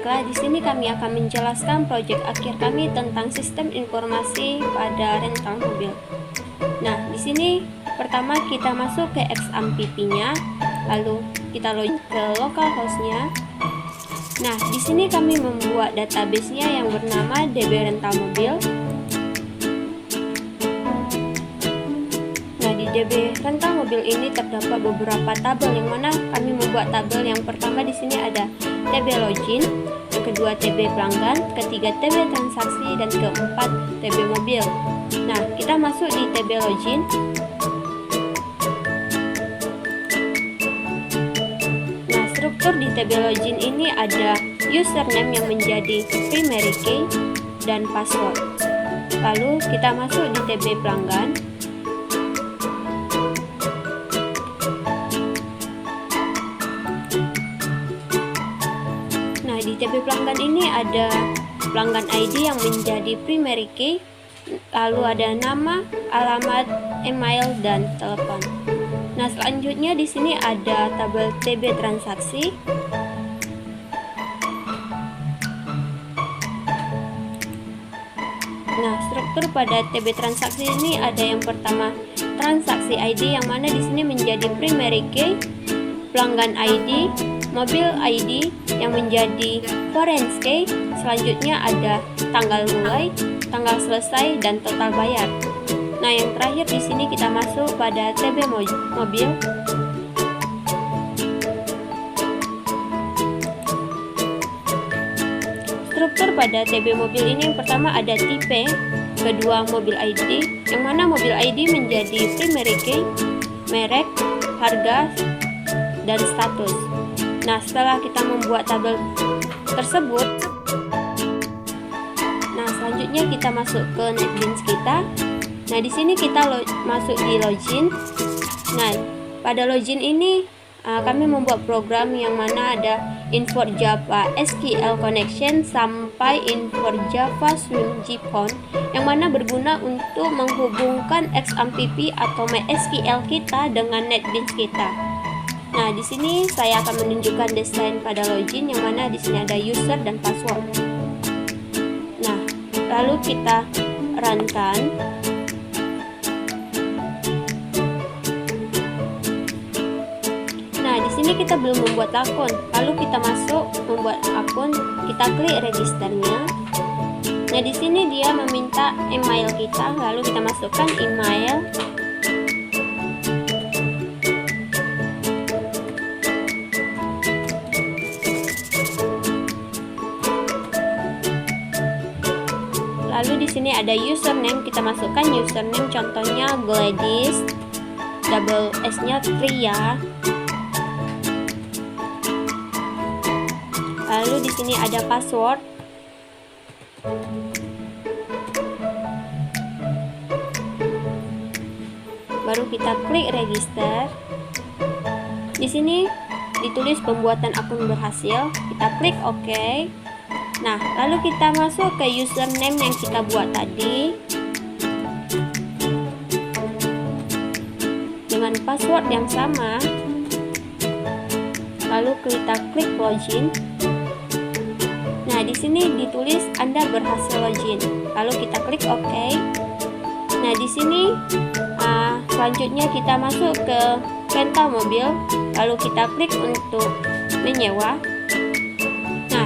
Baiklah, di sini kami akan menjelaskan proyek akhir kami tentang sistem informasi pada rental mobil. Nah, di sini pertama kita masuk ke XAMPP-nya, lalu kita login ke localhost-nya. Nah, di sini kami membuat database-nya yang bernama DB rental mobil. Nah, di DB rental mobil ini terdapat beberapa tabel, yang mana kami membuat tabel yang pertama di sini ada TB login, yang kedua TB pelanggan, ketiga TB transaksi, dan keempat TB mobil. Nah, kita masuk di TB login. Nah, struktur di TB login ini ada username yang menjadi primary key dan password. Lalu kita masuk di TB pelanggan. Di TB pelanggan ini ada pelanggan ID yang menjadi primary key, lalu ada nama, alamat, email, dan telepon. Nah, selanjutnya di sini ada tabel TB transaksi. Nah, struktur pada TB transaksi ini ada yang pertama transaksi ID, yang mana di sini menjadi primary key, pelanggan ID, mobil ID yang menjadi foreign key. Selanjutnya ada tanggal mulai, tanggal selesai, dan total bayar. Nah, yang terakhir di sini kita masuk pada TB mobil. Struktur pada TB mobil ini yang pertama ada tipe, kedua mobil ID, yang mana mobil ID menjadi primary key, merek, harga, dan status. Nah, setelah kita membuat tabel tersebut, nah selanjutnya kita masuk ke NetBeans kita. Nah, di sini kita masuk di login. Nah, pada login ini kami membuat program yang mana ada import Java SQL connection sampai import Java Swing JSON, yang mana berguna untuk menghubungkan XAMPP atau MySQL kita dengan NetBeans kita. Nah, di sini saya akan menunjukkan desain pada login, yang mana di sini ada user dan password. Nah, lalu kita runkan. Nah, di sini kita belum membuat akun. Lalu kita masuk membuat akun, kita klik registernya. Nah, di sini dia meminta email kita, lalu kita masukkan email. Lalu di sini ada username, kita masukkan username, contohnya Gladys, double S-nya Tria. Lalu di sini ada password. Baru kita klik register. Di sini ditulis pembuatan akun berhasil. Kita klik OK. Nah, lalu kita masuk ke username yang kita buat tadi dengan password yang sama. Lalu kita klik login. Nah, di sini ditulis Anda berhasil login. Lalu kita klik OK. Nah, di sini selanjutnya kita masuk ke rental mobil. Lalu kita klik untuk menyewa.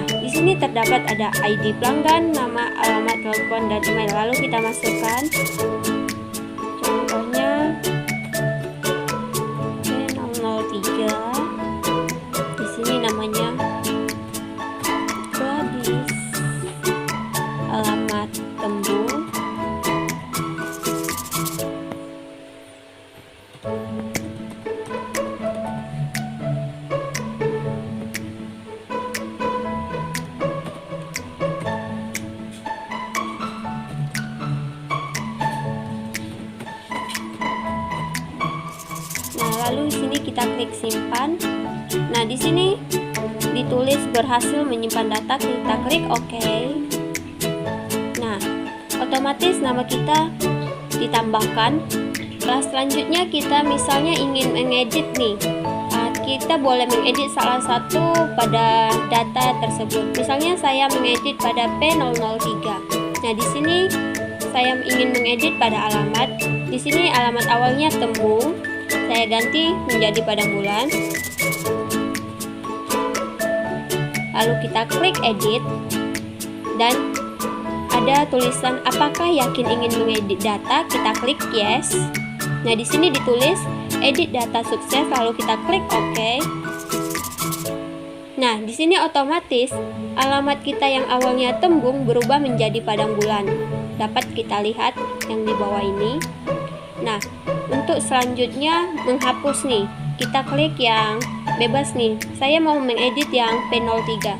Di sini terdapat ada ID pelanggan, nama, alamat, telepon, dan email. Lalu kita masukkan. Contohnya 003. Di sini namanya Gladys. Alamat Tembung. Lalu di sini kita klik simpan. Nah, di sini ditulis berhasil menyimpan data, kita klik OK. Nah, otomatis nama kita ditambahkan. Selanjutnya kita misalnya ingin mengedit nih, kita boleh mengedit salah satu pada data tersebut. Misalnya saya mengedit pada P003. Nah, di sini saya ingin mengedit pada alamat. Di sini alamat awalnya tembung, saya ganti menjadi padang bulan. Lalu kita klik edit dan ada tulisan apakah yakin ingin mengedit data, kita klik yes. Nah, di sini ditulis edit data sukses, lalu kita klik OK. Nah, di sini otomatis alamat kita yang awalnya tembung berubah menjadi padang bulan. Dapat kita lihat yang di bawah ini. Nah, untuk selanjutnya menghapus nih, kita klik yang bebas nih. Saya mau mengedit yang P03.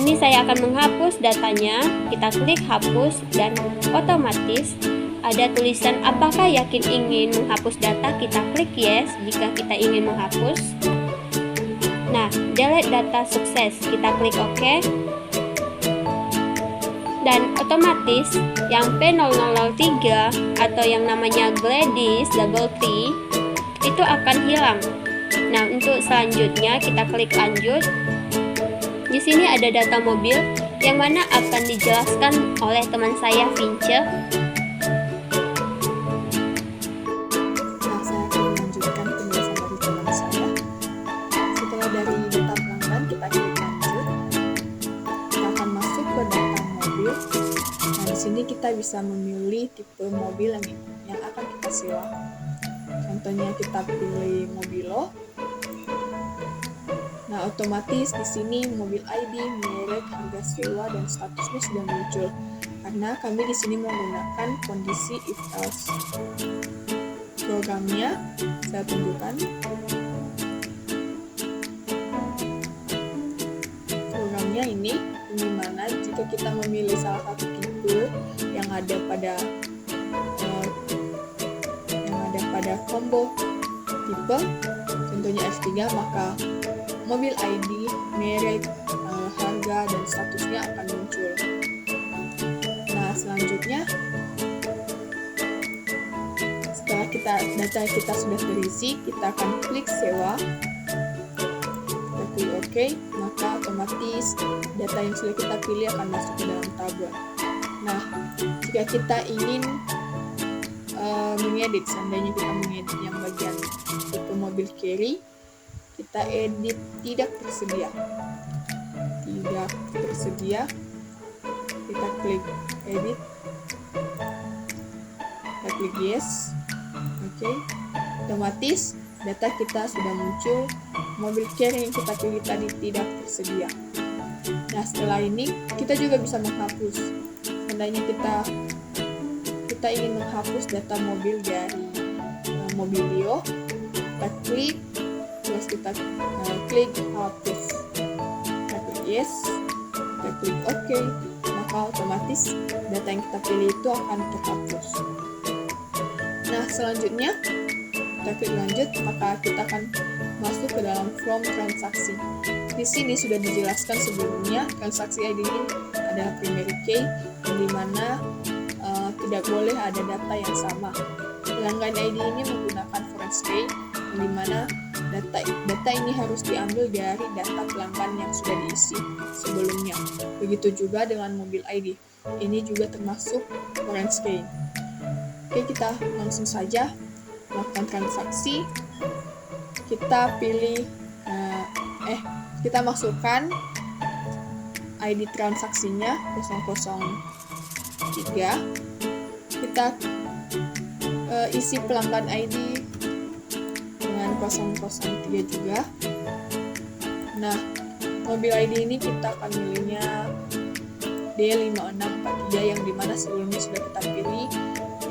Ini saya akan menghapus datanya, kita klik hapus dan otomatis ada tulisan apakah yakin ingin menghapus data, kita klik yes jika kita ingin menghapus. Nah, delete data sukses, kita klik OK. Dan otomatis yang P003 atau yang namanya Gladys double T itu akan hilang. Nah, untuk selanjutnya kita klik lanjut. Di sini ada data mobil yang mana akan dijelaskan oleh teman saya Vince. Nah, saya akan melanjutkan penjelasan dari teman saya. Setelah dari data pelanggan, kita klik lanjut. Kita akan masuk ke data mobil. Nah, di sini kita bisa memilih tipe mobil yang akan kita sewa. Contohnya kita pilih Mobilo. Nah, otomatis di sini mobil ID, merek, harga sewa, dan statusnya sudah muncul. Karena kami di sini menggunakan kondisi if else. Programnya saya tunjukkan. Programnya ini dimana jika kita memilih salah satu tipe yang ada pada combo tipe, contohnya F3, maka mobil ID, merek, harga, dan statusnya akan muncul. Nah, selanjutnya setelah data kita sudah terisi, kita akan klik sewa. Kita klik OK, maka otomatis data yang sudah kita pilih akan masuk ke dalam tabel. Nah, jika kita ingin mengedit, seandainya kita mengedit yang bagian tipe mobil carry, kita edit tidak tersedia, kita klik edit, kita klik yes, oke. Otomatis data kita sudah muncul, mobil carry yang kita pilih tadi tidak tersedia. Nah, setelah ini kita juga bisa menghapus. Seandainya kita ingin menghapus data mobil dari Mobilio, kita klik, terus kita klik hapus, kita klik yes, kita klik OK, maka otomatis data yang kita pilih itu akan terhapus. Nah, selanjutnya kita klik lanjut, maka kita akan masuk ke dalam from transaksi. Di sini sudah dijelaskan sebelumnya, transaksi ID ini adalah primary key, di mana tidak boleh ada data yang sama. Pelanggan ID ini menggunakan foreign key, di mana data ini harus diambil dari data pelanggan yang sudah diisi sebelumnya. Begitu juga dengan mobil ID. Ini juga termasuk foreign key. Oke, kita langsung saja melakukan transaksi. Kita pilih kita masukkan ID transaksinya 003. Kita isi pelanggan ID dengan 003 juga. Nah, mobil ID ini kita akan pilihnya D5643 yang dimana sebelumnya sudah kita pilih,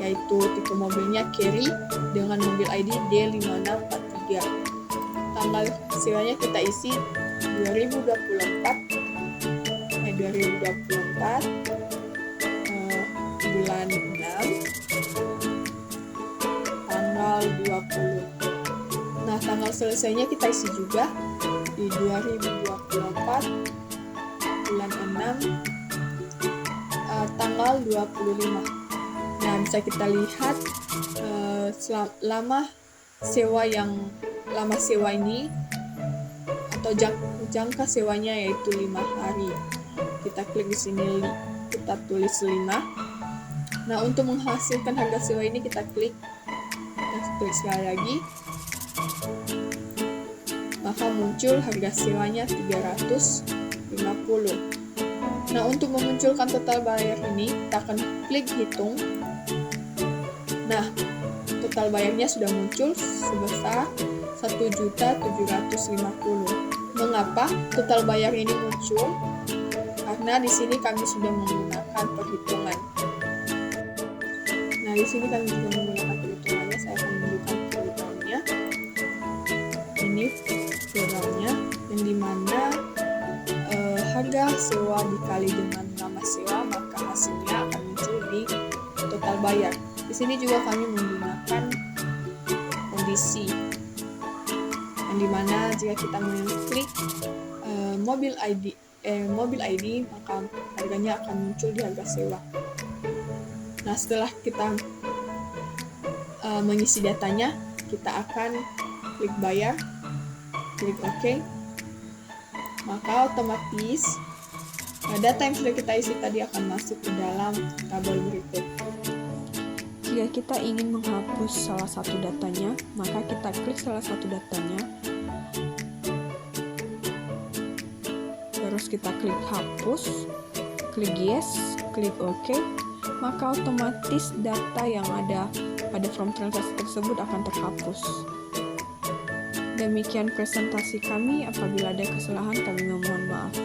yaitu tipe mobilnya carry dengan mobil ID D5643. Tanggal sewanya kita isi 2024 bulan 6 tanggal 20. Nah, tanggal selesainya kita isi juga di 2024 bulan 6 tanggal 25. Nah, bisa kita lihat lama sewa yang lama sewa ini atau jangka sewanya yaitu 5 hari. Kita klik di sini, kita tulis 5. Nah, untuk menghasilkan harga sewa ini kita klik sekali lagi, maka muncul harga sewanya 350. Nah, untuk memunculkan total bayar ini kita akan klik hitung. Nah, total bayarnya sudah muncul sebesar 1.750.000. Mengapa total bayar ini muncul? Karena di sini kami sudah menggunakan perhitungan. Nah, di sini kami sudah menggunakan perhitungannya. Saya akan menunjukkan perhitungannya. Ini programnya yang dimana harga sewa dikali dengan lama sewa, maka hasilnya akan muncul di total bayar. Di sini juga kami menggunakan kondisi yang dimana jika kita mengklik mobil ID, maka harganya akan muncul di harga sewa. Nah, setelah kita mengisi datanya, kita akan klik bayar, klik OK, maka otomatis data yang sudah kita isi tadi akan masuk ke dalam tabel berikut. Jika kita ingin menghapus salah satu datanya, maka kita klik salah satu datanya, terus kita klik hapus, klik yes, klik OK, maka otomatis data yang ada pada form transaksi tersebut akan terhapus. Demikian presentasi kami. Apabila ada kesalahan, kami memohon maaf.